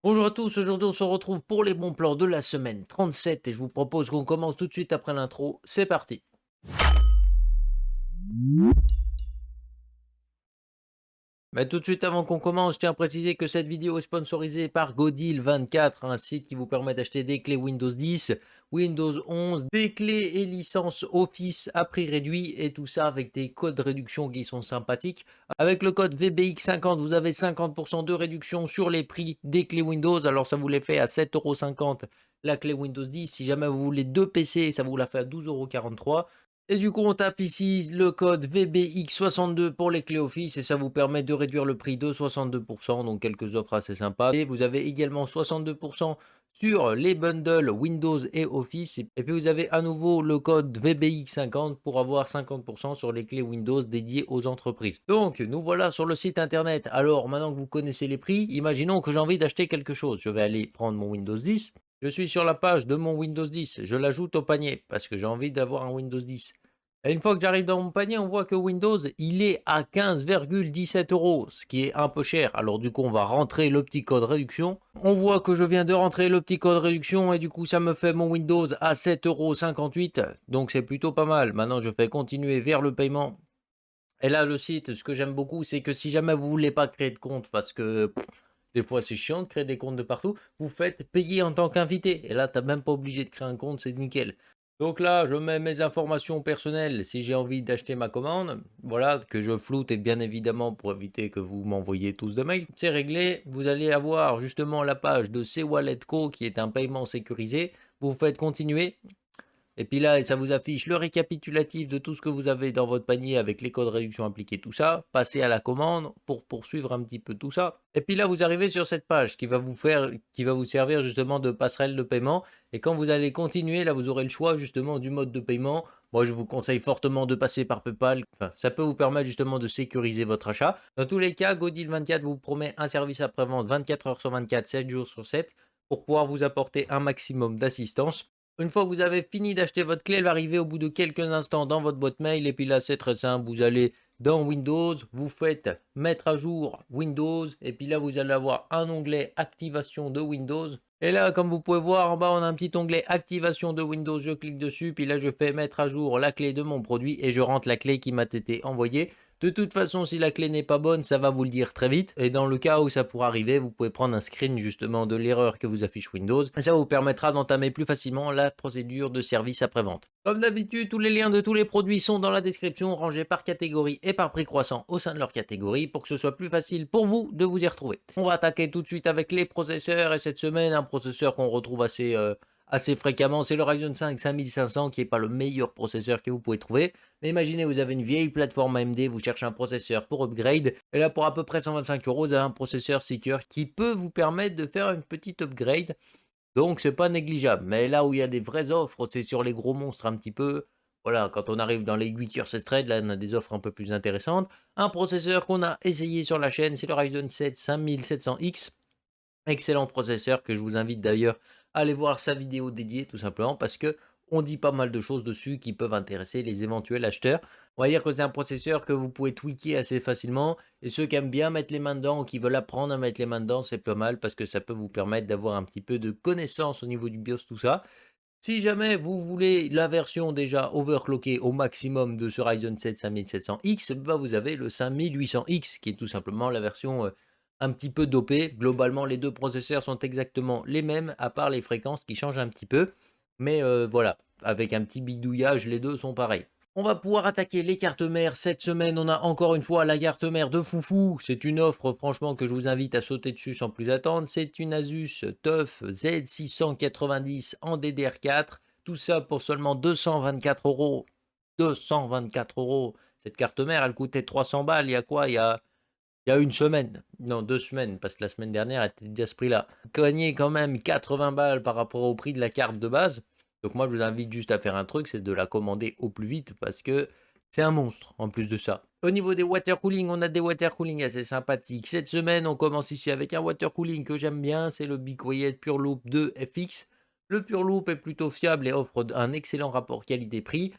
Bonjour à tous, aujourd'hui on se retrouve pour les bons plans de la semaine 37 et je vous propose qu'on commence tout de suite après l'intro. C'est parti. Mais tout de suite avant qu'on commence, je tiens à préciser que cette vidéo est sponsorisée par Godil24, un site qui vous permet d'acheter des clés Windows 10, Windows 11, des clés et licences Office à prix réduit et tout ça avec des codes de réduction qui sont sympathiques. Avec le code VBX50, vous avez 50% de réduction sur les prix des clés Windows. Alors ça vous les fait à 7,50 € la clé Windows 10. Si jamais vous voulez deux PC, ça vous la fait à 12,43 €. Et du coup, on tape ici le code VBX62 pour les clés Office et ça vous permet de réduire le prix de 62%, donc quelques offres assez sympas. Et vous avez également 62% sur les bundles Windows et Office. Et puis vous avez à nouveau le code VBX50 pour avoir 50% sur les clés Windows dédiées aux entreprises. Donc, nous voilà sur le site internet. Alors, maintenant que vous connaissez les prix, imaginons que j'ai envie d'acheter quelque chose. Je vais aller prendre mon Windows 10. Je suis sur la page de mon Windows 10. Je l'ajoute au panier parce que j'ai envie d'avoir un Windows 10. Et une fois que j'arrive dans mon panier, on voit que Windows, il est à 15,17 €, ce qui est un peu cher. Alors du coup, on va rentrer le petit code réduction. On voit que je viens de rentrer le petit code réduction et du coup, ça me fait mon Windows à 7,58 €. Donc c'est plutôt pas mal. Maintenant, je fais continuer vers le paiement. Et là, le site, ce que j'aime beaucoup, c'est que si jamais vous voulez pas créer de compte, parce que des fois c'est chiant de créer des comptes de partout, vous faites payer en tant qu'invité. Et là, tu n'as même pas obligé de créer un compte, c'est nickel. Donc là, je mets mes informations personnelles si j'ai envie d'acheter ma commande. Voilà, que je floute et bien évidemment pour éviter que vous m'envoyiez tous de mails. C'est réglé. Vous allez avoir justement la page de C-Wallet Co qui est un paiement sécurisé. Vous faites continuer. Et puis là, ça vous affiche le récapitulatif de tout ce que vous avez dans votre panier avec les codes réduction appliqués, tout ça. Passez à la commande pour poursuivre un petit peu tout ça. Et puis là, vous arrivez sur cette page qui va vous servir justement de passerelle de paiement. Et quand vous allez continuer, là, vous aurez le choix justement du mode de paiement. Moi, je vous conseille fortement de passer par PayPal. Enfin, ça peut vous permettre justement de sécuriser votre achat. Dans tous les cas, Godil24 vous promet un service après-vente 24 heures sur 24, 7 jours sur 7 pour pouvoir vous apporter un maximum d'assistance. Une fois que vous avez fini d'acheter votre clé, elle va arriver au bout de quelques instants dans votre boîte mail. Et puis là, c'est très simple. Vous allez dans Windows, vous faites mettre à jour Windows. Et puis là, vous allez avoir un onglet activation de Windows. Et là, comme vous pouvez voir en bas, on a un petit onglet activation de Windows. Je clique dessus. Puis là, je fais mettre à jour la clé de mon produit. Et je rentre la clé qui m'a été envoyée. De toute façon, si la clé n'est pas bonne, ça va vous le dire très vite. Et dans le cas où ça pourrait arriver, vous pouvez prendre un screen justement de l'erreur que vous affiche Windows. Et ça vous permettra d'entamer plus facilement la procédure de service après-vente. Comme d'habitude, tous les liens de tous les produits sont dans la description, rangés par catégorie et par prix croissant au sein de leur catégorie pour que ce soit plus facile pour vous de vous y retrouver. On va attaquer tout de suite avec les processeurs et cette semaine, un processeur qu'on retrouve assez fréquemment, c'est le Ryzen 5 5500 qui n'est pas le meilleur processeur que vous pouvez trouver. Mais imaginez, vous avez une vieille plateforme AMD, vous cherchez un processeur pour upgrade, et là pour à peu près 125 €, vous avez un processeur Seeker qui peut vous permettre de faire une petite upgrade. Donc c'est pas négligeable. Mais là où il y a des vraies offres, c'est sur les gros monstres un petit peu. Voilà, quand on arrive dans les 8 heures 16 threads, là on a des offres un peu plus intéressantes. Un processeur qu'on a essayé sur la chaîne, c'est le Ryzen 7 5700X. Excellent processeur que je vous invite d'ailleurs à aller voir sa vidéo dédiée tout simplement parce que on dit pas mal de choses dessus qui peuvent intéresser les éventuels acheteurs. On va dire que c'est un processeur que vous pouvez tweaker assez facilement et ceux qui aiment bien mettre les mains dedans ou qui veulent apprendre à mettre les mains dedans, c'est pas mal parce que ça peut vous permettre d'avoir un petit peu de connaissance au niveau du BIOS, tout ça. Si jamais vous voulez la version déjà overclockée au maximum de ce Ryzen 7 5700X, bah vous avez le 5800X qui est tout simplement la version un petit peu dopée. Globalement, les deux processeurs sont exactement les mêmes, à part les fréquences qui changent un petit peu. Mais voilà, avec un petit bidouillage, les deux sont pareils. On va pouvoir attaquer les cartes mères. Cette semaine, on a encore une fois la carte mère de foufou. C'est une offre, franchement, que je vous invite à sauter dessus sans plus attendre. C'est une Asus TUF Z690 en DDR4. Tout ça pour seulement 224 euros. 224 euros. Cette carte mère, elle coûtait 300 balles. Il y a quoi? Il y a une semaine. Non, 2 semaines, parce que la semaine dernière, elle était déjà à ce prix-là. Gagnez quand même 80 balles par rapport au prix de la carte de base. Donc moi, je vous invite juste à faire un truc, c'est de la commander au plus vite parce que c'est un monstre en plus de ça. Au niveau des water cooling, on a des water cooling assez sympathiques. Cette semaine, on commence ici avec un water cooling que j'aime bien, c'est le Be Quiet Pure Loop 2 FX. Le Pure Loop est plutôt fiable et offre un excellent rapport qualité-prix.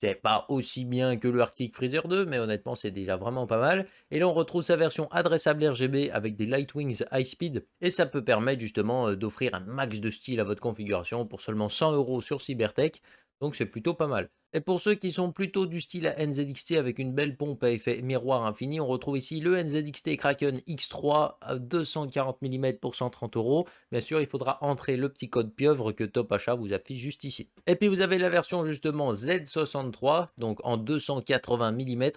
C'est pas aussi bien que le Arctic Freezer 2, mais honnêtement, c'est déjà vraiment pas mal. Et là, on retrouve sa version adressable RGB avec des Lightwings High Speed. Et ça peut permettre justement d'offrir un max de style à votre configuration pour seulement 100 € sur Cybertech. Donc c'est plutôt pas mal. Et pour ceux qui sont plutôt du style à NZXT avec une belle pompe à effet miroir infini, on retrouve ici le NZXT Kraken X3 à 240 mm pour 130 €. Bien sûr, il faudra entrer le petit code pieuvre que Top Achat vous affiche juste ici. Et puis vous avez la version justement Z63, donc en 280 mm,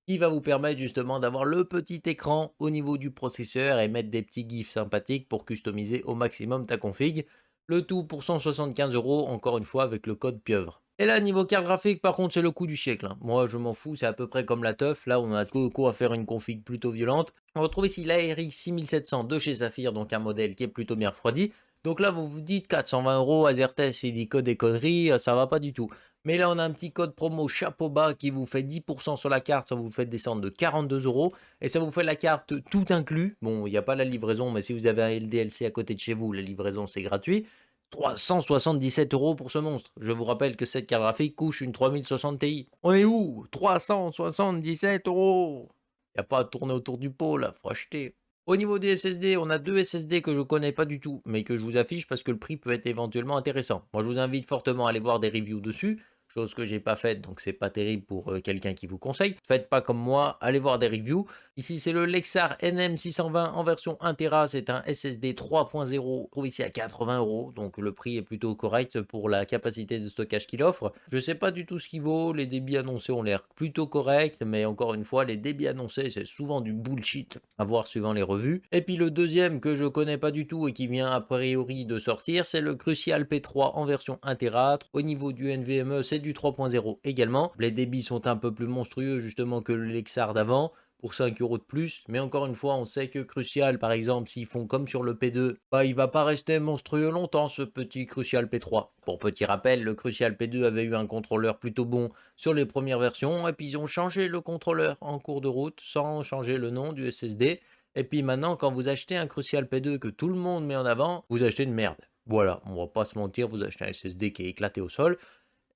qui va vous permettre justement d'avoir le petit écran au niveau du processeur et mettre des petits gifs sympathiques pour customiser au maximum ta config. Le tout pour 175 €, encore une fois avec le code pieuvre. Et là, niveau carte graphique, par contre, c'est le coup du siècle, hein. Moi, je m'en fous, c'est à peu près comme la teuf. Là, on a de quoi faire une config plutôt violente. On retrouve ici la RX 6700 de chez Saphir, donc un modèle qui est plutôt bien refroidi. Donc là, vous vous dites 420 €, Azertech, il dit que des conneries, ça va pas du tout. Mais là, on a un petit code promo chapeau bas qui vous fait 10% sur la carte, ça vous fait descendre de 42 € et ça vous fait la carte tout inclus. Bon, il n'y a pas la livraison, mais si vous avez un LDLC à côté de chez vous, la livraison c'est gratuit. 377 € pour ce monstre. Je vous rappelle que cette carte graphique couche une 3060 Ti. On est où? 377 €. Il n'y a pas à tourner autour du pot là, faut acheter. Au niveau des SSD, on a deux SSD que je connais pas du tout, mais que je vous affiche parce que le prix peut être éventuellement intéressant. Moi, je vous invite fortement à aller voir des reviews dessus, chose que j'ai pas faite, donc c'est pas terrible pour quelqu'un qui vous conseille. Faites pas comme moi, allez voir des reviews. Ici, c'est le Lexar NM620 en version 1 Tera. C'est un SSD 3.0. Trouve ici à 80 €. Donc, le prix est plutôt correct pour la capacité de stockage qu'il offre. Je ne sais pas du tout ce qu'il vaut. Les débits annoncés ont l'air plutôt corrects. Mais encore une fois, les débits annoncés, c'est souvent du bullshit à voir suivant les revues. Et puis, le deuxième que je connais pas du tout et qui vient a priori de sortir, c'est le Crucial P3 en version 1 Tera. Au niveau du NVMe, c'est du 3.0 également. Les débits sont un peu plus monstrueux justement que le Lexar d'avant pour 5 € de plus. Mais encore une fois, on sait que Crucial, par exemple, s'ils font comme sur le P2, bah, il va pas rester monstrueux longtemps, ce petit Crucial P3. Pour petit rappel, le Crucial P2 avait eu un contrôleur plutôt bon sur les premières versions, et puis ils ont changé le contrôleur en cours de route, sans changer le nom du SSD. Et puis maintenant, quand vous achetez un Crucial P2 que tout le monde met en avant, vous achetez une merde. Voilà, on va pas se mentir, vous achetez un SSD qui est éclaté au sol.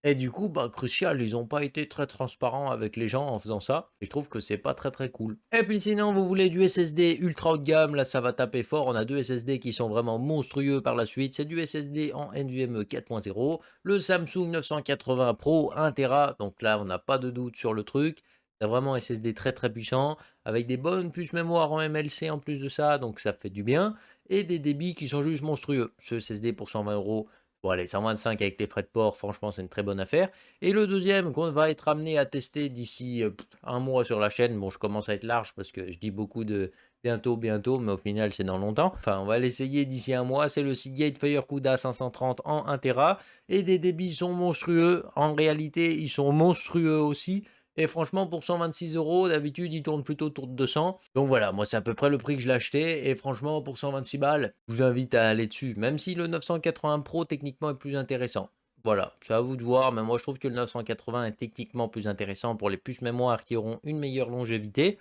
Et du coup, bah, Crucial, ils ont pas été très transparents avec les gens en faisant ça. Et je trouve que c'est pas très très cool. Et puis sinon, vous voulez du SSD ultra haut de gamme, là ça va taper fort. On a deux SSD qui sont vraiment monstrueux par la suite. C'est du SSD en NVMe 4.0, le Samsung 980 Pro 1 Tera. Donc là, on n'a pas de doute sur le truc. C'est vraiment un SSD très très puissant, avec des bonnes puces mémoire en MLC en plus de ça, donc ça fait du bien. Et des débits qui sont juste monstrueux. Ce SSD pour 120 €. Bon, allez, 125 avec les frais de port, franchement, c'est une très bonne affaire. Et le deuxième qu'on va être amené à tester d'ici un mois sur la chaîne, bon, je commence à être large parce que je dis beaucoup de bientôt, bientôt, mais au final, c'est dans longtemps. Enfin, on va l'essayer d'ici un mois. C'est le Seagate FireCuda 530 en 1 Tera. Et des débits sont monstrueux. En réalité, ils sont monstrueux aussi. Et franchement, pour 126 €, d'habitude, il tourne plutôt autour de 200. Donc voilà, moi, c'est à peu près le prix que je l'ai acheté. Et franchement, pour 126 balles, je vous invite à aller dessus. Même si le 980 Pro, techniquement, est plus intéressant. Voilà, c'est à vous de voir. Mais moi, je trouve que le 980 est techniquement plus intéressant pour les puces mémoire qui auront une meilleure longévité.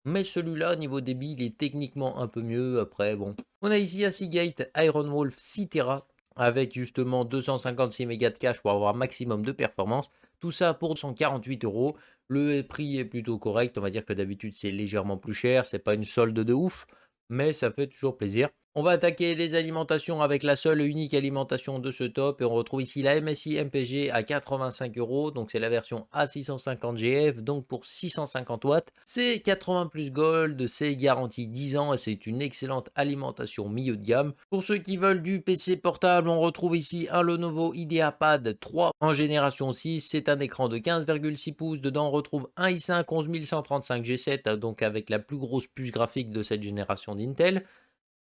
Mais celui-là, niveau débit, il est techniquement un peu mieux. Après, bon. On a ici un Seagate Iron Wolf 6 Tera avec justement 256 mégas de cache pour avoir un maximum de performance. Tout ça pour 148 €. Le prix est plutôt correct. On va dire que d'habitude, c'est légèrement plus cher. C'est pas une solde de ouf, mais ça fait toujours plaisir. On va attaquer les alimentations avec la seule et unique alimentation de ce top. Et on retrouve ici la MSI MPG à 85 €. Donc c'est la version A650GF, donc pour 650 watts. C'est 80 plus Gold, c'est garanti 10 ans et c'est une excellente alimentation milieu de gamme. Pour ceux qui veulent du PC portable, on retrouve ici un Lenovo IdeaPad 3 en génération 6. C'est un écran de 15,6 pouces. Dedans, on retrouve un i5 11135 G7, donc avec la plus grosse puce graphique de cette génération d'Intel.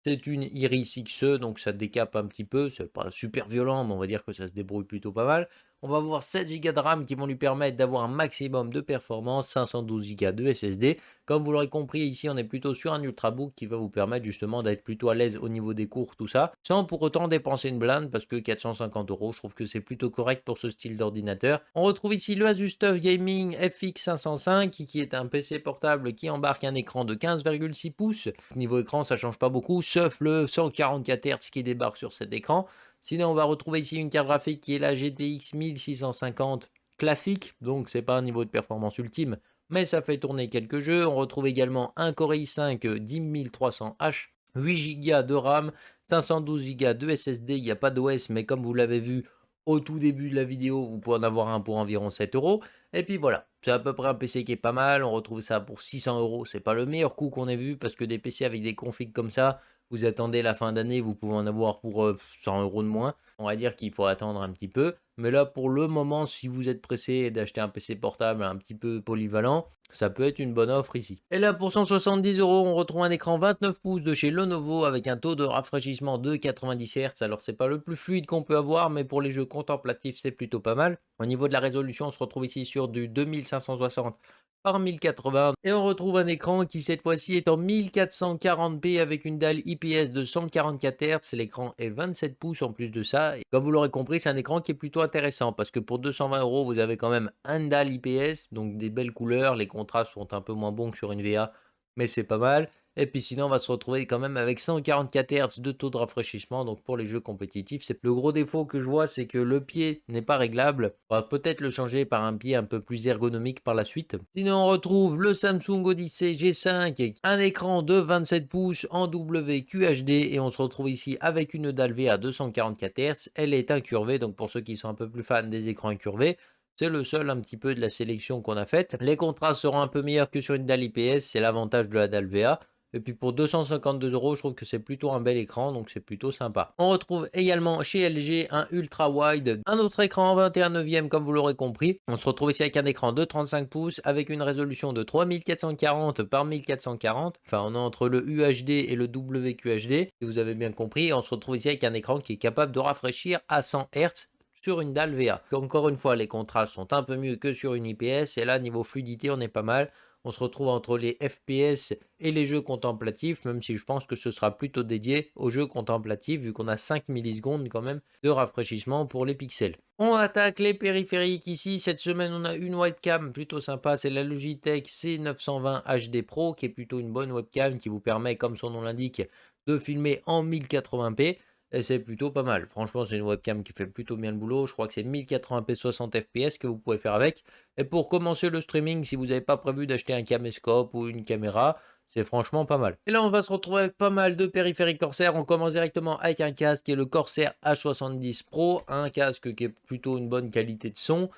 C'est une Iris Xe, donc ça décape un petit peu, c'est pas super violent, mais on va dire que ça se débrouille plutôt pas mal. On va avoir 7 Go de RAM qui vont lui permettre d'avoir un maximum de performance, 512 Go de SSD. Comme vous l'aurez compris, ici on est plutôt sur un Ultrabook qui va vous permettre justement d'être plutôt à l'aise au niveau des cours, tout ça, sans pour autant dépenser une blinde, parce que 450 €, je trouve que c'est plutôt correct pour ce style d'ordinateur. On retrouve ici le Asus TUF Gaming FX 505, qui est un PC portable qui embarque un écran de 15,6 pouces. Niveau écran, ça change pas beaucoup, sauf le 144 Hz qui débarque sur cet écran. Sinon, on va retrouver ici une carte graphique qui est la GTX 1650 classique, donc c'est pas un niveau de performance ultime, mais ça fait tourner quelques jeux. On retrouve également un Core i5 10300H, 8 Go de RAM, 512 Go de SSD, il n'y a pas d'OS, mais comme vous l'avez vu au tout début de la vidéo, vous pouvez en avoir un pour environ 7 euros. Et puis voilà, c'est à peu près un PC qui est pas mal, on retrouve ça pour 600 euros. C'est pas le meilleur coût qu'on ait vu, parce que des PC avec des configs comme ça, vous attendez la fin d'année, vous pouvez en avoir pour 100 euros de moins. On va dire qu'il faut attendre un petit peu. Mais là, pour le moment, si vous êtes pressé d'acheter un PC portable un petit peu polyvalent, ça peut être une bonne offre ici. Et là, pour 170 euros, on retrouve un écran 29 pouces de chez Lenovo avec un taux de rafraîchissement de 90 Hz. Alors, c'est pas le plus fluide qu'on peut avoir, mais pour les jeux contemplatifs, c'est plutôt pas mal. Au niveau de la résolution, on se retrouve ici sur du 2560 par 1080 et on retrouve un écran qui cette fois-ci est en 1440p avec une dalle IPS de 144 Hz. L'écran est 27 pouces en plus de ça. Et comme vous l'aurez compris, c'est un écran qui est plutôt intéressant parce que pour 220 euros, vous avez quand même un dalle IPS, donc des belles couleurs. Les contrastes sont un peu moins bons que sur une VA, mais c'est pas mal. Et puis sinon, on va se retrouver quand même avec 144 Hz de taux de rafraîchissement. Donc pour les jeux compétitifs, c'est le gros défaut que je vois, c'est que le pied n'est pas réglable. On va peut-être le changer par un pied un peu plus ergonomique par la suite. Sinon, on retrouve le Samsung Odyssey G5, un écran de 27 pouces en WQHD et on se retrouve ici avec une dalle VA 244 Hz. Elle est incurvée, donc pour ceux qui sont un peu plus fans des écrans incurvés, c'est le seul un petit peu de la sélection qu'on a faite. Les contrastes seront un peu meilleurs que sur une dalle IPS, c'est l'avantage de la dalle VA. Et puis pour 252 euros, je trouve que c'est plutôt un bel écran, donc c'est plutôt sympa. On retrouve également chez LG un ultra wide, un autre écran en 21/9 comme vous l'aurez compris. On se retrouve ici avec un écran de 35 pouces avec une résolution de 3440 par 1440. Enfin, on est entre le UHD et le WQHD, si vous avez bien compris. On se retrouve ici avec un écran qui est capable de rafraîchir à 100 Hz sur une dalle VA. Encore une fois, les contrastes sont un peu mieux que sur une IPS et là, niveau fluidité, on est pas mal. On se retrouve entre les FPS et les jeux contemplatifs, même si je pense que ce sera plutôt dédié aux jeux contemplatifs, vu qu'on a 5 millisecondes quand même de rafraîchissement pour les pixels. On attaque les périphériques ici. Cette semaine, on a une webcam plutôt sympa. C'est la Logitech C920 HD Pro, qui est plutôt une bonne webcam qui vous permet, comme son nom l'indique, de filmer en 1080p. Et c'est plutôt pas mal. Franchement, c'est une webcam qui fait plutôt bien le boulot. Je crois que c'est 1080p 60 fps que vous pouvez faire avec. Et pour commencer le streaming, si vous n'avez pas prévu d'acheter un caméscope ou une caméra, c'est franchement pas mal. Et là, on va se retrouver avec pas mal de périphériques Corsair. On commence directement avec un casque qui est le Corsair H70 Pro. Un casque qui est plutôt une bonne qualité de son.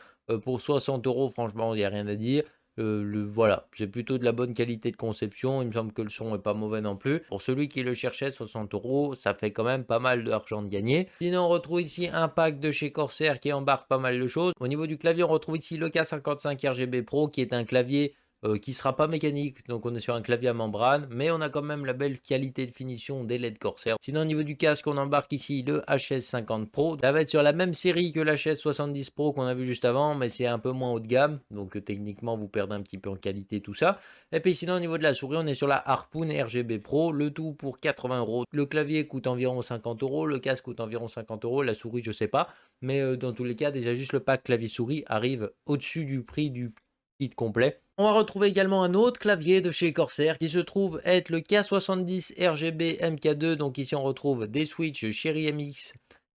Pour 60 euros, franchement, il n'y a rien à dire. Voilà, c'est plutôt de la bonne qualité de conception. Il me semble que le son est pas mauvais non plus. Pour celui qui le cherchait, 60 euros, ça fait quand même pas mal d'argent de gagner. Sinon, on retrouve ici un pack de chez Corsair qui embarque pas mal de choses. Au niveau du clavier, on retrouve ici le K55 RGB Pro qui est un clavier qui sera pas mécanique, donc on est sur un clavier à membrane, mais on a quand même la belle qualité de finition des LED Corsair. Sinon, au niveau du casque, on embarque ici le HS50 Pro. Ça va être sur la même série que l'HS70 Pro qu'on a vu juste avant, mais c'est un peu moins haut de gamme, donc techniquement, vous perdez un petit peu en qualité, tout ça. Et puis sinon, au niveau de la souris, on est sur la Harpoon RGB Pro, le tout pour 80 euros. Le clavier coûte environ 50 euros, le casque coûte environ 50 euros, la souris, je sais pas, mais dans tous les cas, déjà juste le pack clavier-souris arrive au-dessus du prix du kit complet. On va retrouver également un autre clavier de chez Corsair qui se trouve être le K70 RGB MK2. Donc ici on retrouve des Switch Cherry MX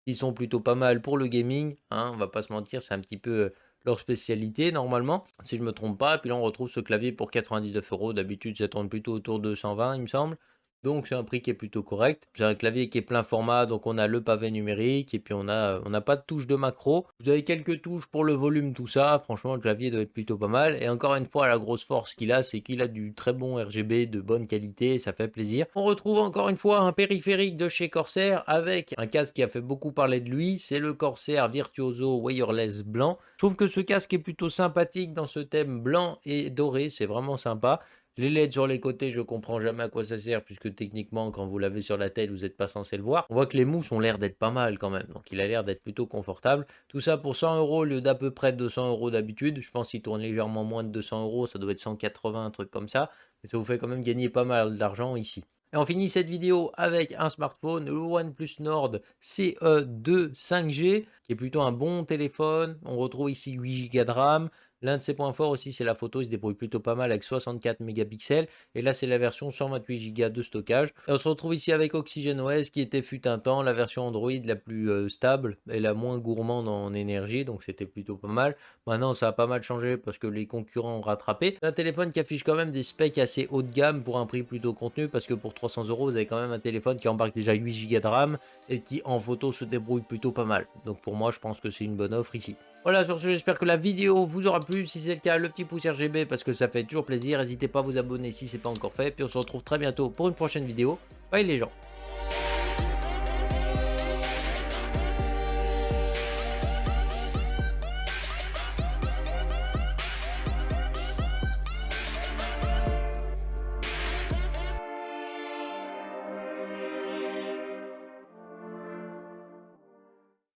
qui sont plutôt pas mal pour le gaming. Hein, on va pas se mentir, c'est un petit peu leur spécialité normalement, si je me trompe pas. Et puis là on retrouve ce clavier pour 99 euros. D'habitude ça tourne plutôt autour de 120 il me semble. Donc c'est un prix qui est plutôt correct. C'est un clavier qui est plein format, donc on a le pavé numérique et puis on n'a pas de touche de macro. Vous avez quelques touches pour le volume, tout ça. Franchement, le clavier doit être plutôt pas mal. Et encore une fois, la grosse force qu'il a, c'est qu'il a du très bon RGB de bonne qualité et ça fait plaisir. On retrouve encore une fois un périphérique de chez Corsair avec un casque qui a fait beaucoup parler de lui. C'est le Corsair Virtuoso Wireless blanc. Je trouve que ce casque est plutôt sympathique dans ce thème blanc et doré. C'est vraiment sympa. Les LED sur les côtés, je comprends jamais à quoi ça sert, puisque techniquement, quand vous l'avez sur la tête, vous n'êtes pas censé le voir. On voit que les mousses ont l'air d'être pas mal quand même, donc il a l'air d'être plutôt confortable. Tout ça pour 100 euros au lieu d'à peu près 200 euros d'habitude. Je pense qu'il tourne légèrement moins de 200 euros, ça doit être 180, un truc comme ça. Mais ça vous fait quand même gagner pas mal d'argent ici. Et on finit cette vidéo avec un smartphone, le OnePlus Nord CE2 5G, qui est plutôt un bon téléphone. On retrouve ici 8 Go de RAM, L'un de ses points forts aussi, c'est la photo, il se débrouille plutôt pas mal avec 64 mégapixels. Et là, c'est la version 128 Go de stockage. Et on se retrouve ici avec OxygenOS qui était fut un temps la version Android la plus stable et la moins gourmande en énergie, donc c'était plutôt pas mal. Maintenant, ça a pas mal changé parce que les concurrents ont rattrapé. C'est un téléphone qui affiche quand même des specs assez haut de gamme pour un prix plutôt contenu, parce que pour 300 €, vous avez quand même un téléphone qui embarque déjà 8 Go de RAM et qui en photo se débrouille plutôt pas mal. Donc pour moi, je pense que c'est une bonne offre ici. Voilà, sur ce, j'espère que la vidéo vous aura plu. Si c'est le cas, le petit pouce RGB parce que ça fait toujours plaisir. N'hésitez pas à vous abonner si ce n'est pas encore fait. Puis on se retrouve très bientôt pour une prochaine vidéo. Bye les gens.